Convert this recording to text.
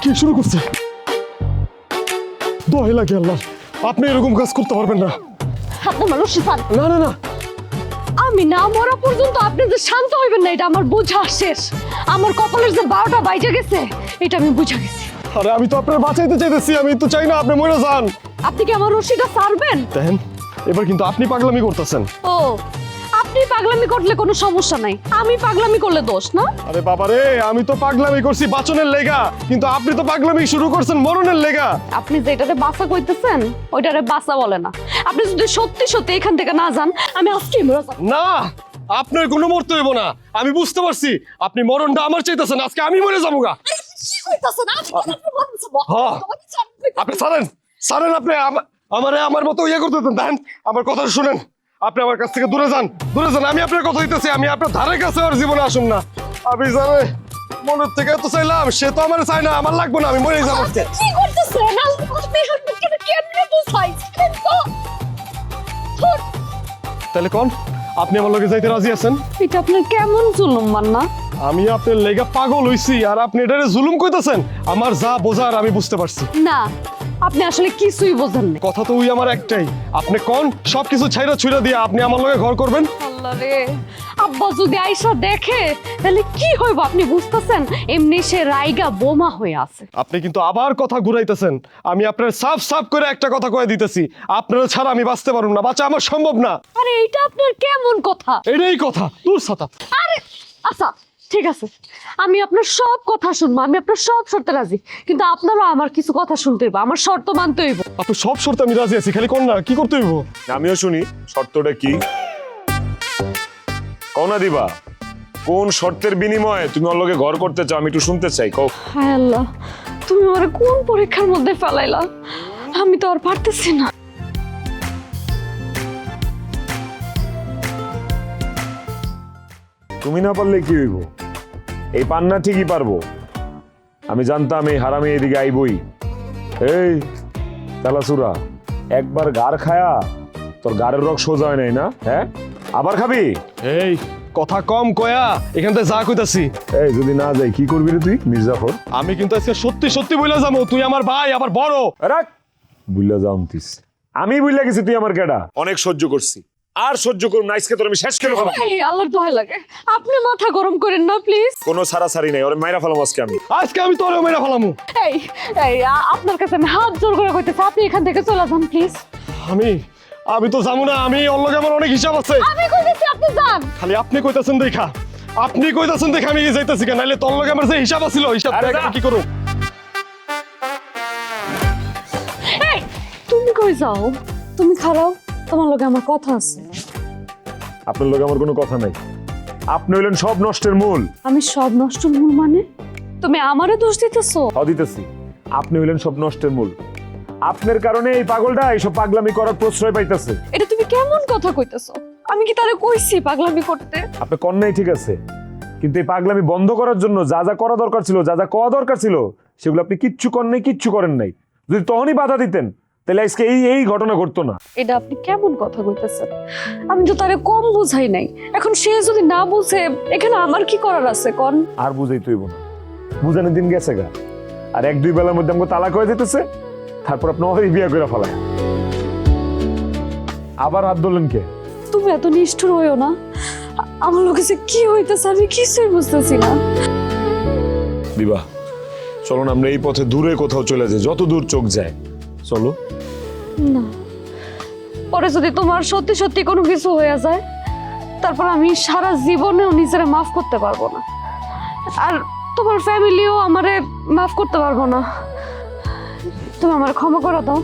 কি শুরু করছে? দোহাই লাগে আল্লাহ, আপনি এরকম কাজ করতে পারবেন না। আপনার মানুষ না না না, আমি না মরা পর্যন্ত আপনি যে শান্ত হইবেন না এটা আমার বোঝা শেষ। আমার কপালের যে 12টা বাইজে গেছে এটা আমি বুঝা গেছি। আরে আমি তো আপনার বাঁচাইতে চাইতেছি, আমি তো চাই না আপনি মরে যান। আপনি কি আমার রশিটা ছাড়বেন? দেখেন এবার কিন্তু আপনি পাগলামি করতেছেন। ও, আপনি পাগলামি করলে কোনো সমস্যা নাই, আমি পাগলামি করলে দোষ না? আরে বাবা রে, আমি তো পাগলামি করছি বাঁচনের লেগা, কিন্তু আপনি তো পাগলামি শুরু করছেন মরণের লেগা। আপনি যেটারে বাসা কইতেছেন ওইটারে বাসা বলে না। আপনি যদি সত্যি সত্যি এখান থেকে না যান আমি আজকেই মরে যাব। না, আপনার কোনো মরতে হইব না, আমি বুঝতে পারছি আপনি মরণটা আমার চাইতেছেন, আজকে আমি মরে যাবো গা। কি কইতাছেন আপনি? হ্যাঁ, আপনি ছাড়েন ছাড়েন, আপনি আমারে আমার মতো ইয়ে করতেছেন। দেখেন আমার কথা শুনেন, আপনি আমার কাছ থেকে দূরে যান, দূরে যান। আমি আপনার কথা হইতেছি, আমি আপনার ধারে কাছে আর জীবনে আসুন না। আমি জানে মনের থেকে তো চাইলাম, সে তো আমার চাই না, আমার লাগবে না, আমি মরে যাবো। কি করতেছেন? আপনি হাতটা কেমনে বুঝাইছেন তো? তাহলে কোন আপনি আমার লগে যাইতে রাজি আছেন? এটা আপনার কেমন জুলুম মান্না? আমি আপনার লেগা পাগল হইছি আর আপনি এটারে জুলুম কইতাছেন। আমার যা বোঝার আমি বুঝতে পারছি। না, আপনি আসলে কিছুই বোঝেন না। কথা তো ওই আমার একটাই, আপনি কোন সবকিছু ছাইরা ছুইরা দিয়ে আপনি আমার লগে ঘর করবেন। আল্লাহ রে, আব্বা যদি আইসা দেখে তাহলে কি হইব আপনি বুঝতেছেন? এমনি সে রাইগা বোমা হয়ে আছে। আপনি কিন্তু আবার কথা ঘুরাইতেছেন। আমি আপনার সাফ সাফ করে একটা কথা কয়ে দিতেছি, আপনারা ছাড়া আমি বাঁচতে পারবো না, বাঁচা আমার সম্ভব না। আরে এইটা আপনার কেমন কথা? এটাই কথা, দূর সাতা। আরে আচ্ছা ঠিক আছে, আমি আপনার সব কথা শুনবো, আমি আপনার সব শর্তে রাজি, কিন্তু আপনারও আমার কিছু কথা শুনতে হইব, আমার শর্ত মানতে হইব। আপনি সব শর্তে আমি রাজি আছি, খালি কোন না কি করতে হইব। আমিও শুনি শর্তটা কি। কওনা দিবা, কোন শর্তের বিনিময়ে তুমি ওর লগে ঘর করতে চাও আমি একটু শুনতে চাই। কও। হায় আল্লাহ, তুমি আমারে কোন পরীক্ষার মধ্যে ফেলাইলা? আমি তো আর পারতেছি না। তুমি না পারলে কি হইব? এই পান্না ঠিকই পারবো। আমি জানতাম এই হারামি এদিকে আইবই। এই তালাসুরা, একবার গার খায়া তোর গারের রক সোজা হয় নাই না? হ্যাঁ, আবার খাবি? এই কথা কম কয়া এখান থেকে যা কইতাছি। এই যদি না যাই কি করবি রে তুই মির্জাফর? আমি কিন্তু আজকে সত্যি সত্যি বইলা যাবো, তুই আমার ভাই, আবার বড়। রাখ, বুইলা যাওতিস। আমি বুইলা গেছি তুই আমার কেডা। অনেক সহ্য করছি, আর সহ্য করুম না, আজকে তোর আমি শেষ করে ফেলাম। এই আল্লাহর দোহাই লাগে, আপনি মাথা গরম করেন না প্লিজ। কোনো ছাড়াছাড়ি নাই, ওরে মাইরা ফেলাম আজকে আমি। আজকে আমি তোরে মেরে ফেলামু। এই এই আপনার কাছে আমি হাত জোর করে কইতেছি, আপনি এখান থেকে চলে যান প্লিজ। আমি তো যাবো না, আমি ওর লগে আমার অনেক হিসাব আছে। আমি কইতেছি আপনি যান। খালি আপনি কইতাছেন দেখা, আপনি কইতাছেন দেখা আমি যাইতাছি কেন, নাইলে তোর লগে আমার যে হিসাব আছিল হিসাব আরে দেখ যা। কি করব। এই তুমি কই যাও? তুমি খারাও, তোমার লগে আমার কথা আছে। আপনার লগে আমার কোনো কথা নাই। আপনি হইলেন সব নষ্টের মূল। আমি সব নষ্ট মূল মানে? তুমি আমারে দোষ দিতেছো? দিতেছি, আপনি হইলেন সব নষ্টের মূল। আপনার কারণে এই পাগলটা এইসব পাগলামি করার প্রশ্রয় পাইতেছে। এটা তুমি কেমন কথা কইতেছো? আমি কি তারে কইছি পাগলামি করতে? আপনি কন্যাই ঠিক আছে, কিন্তু এই পাগলামি বন্ধ করার জন্য যা যা করা দরকার ছিল, যা যা করা দরকার ছিল, সেগুলো আপনি কিচ্ছু করেন নাই, কিচ্ছু করেন নাই। যদি তখনই বাধা দিতেন তাহলে আজকে এই ঘটনা ঘটতো না। এটা আপনি কেমন কথা কইতেছেন? আমি তো তারে কম বুঝাই নাই, এখন সে যদি না বুঝে এখানে আমার কি করার আছে কোন? আর বুঝাই তৈব না, বুঝানোর দিন গেছে গা। আর এক দুই বেলার মধ্যে আমাকে তালাক হয়ে যেতেছে, তারপর আপনি আমাদের বিয়ে করে ফেলায়। আবার হাত ধরলেন কে? তুমি এত নিষ্ঠুর হইও না, আমার লোকে যে কি হইতেছে আমি কিছুই বুঝতেছি না। দিবা, চলো না আমরা এই পথে দূরে কোথাও চলে যাই, যত দূর চোখ যায়। চলো। না, পরে যদি তোমার সত্যি সত্যি কোনো কিছু হয়ে যায় তারপর আমি সারা জীবনেও নিজেরা মাফ করতে পারবো না, আর তোমার ফ্যামিলিও আমারে মাফ করতে পারবো না। তুমি আমার ক্ষমা করে দাও।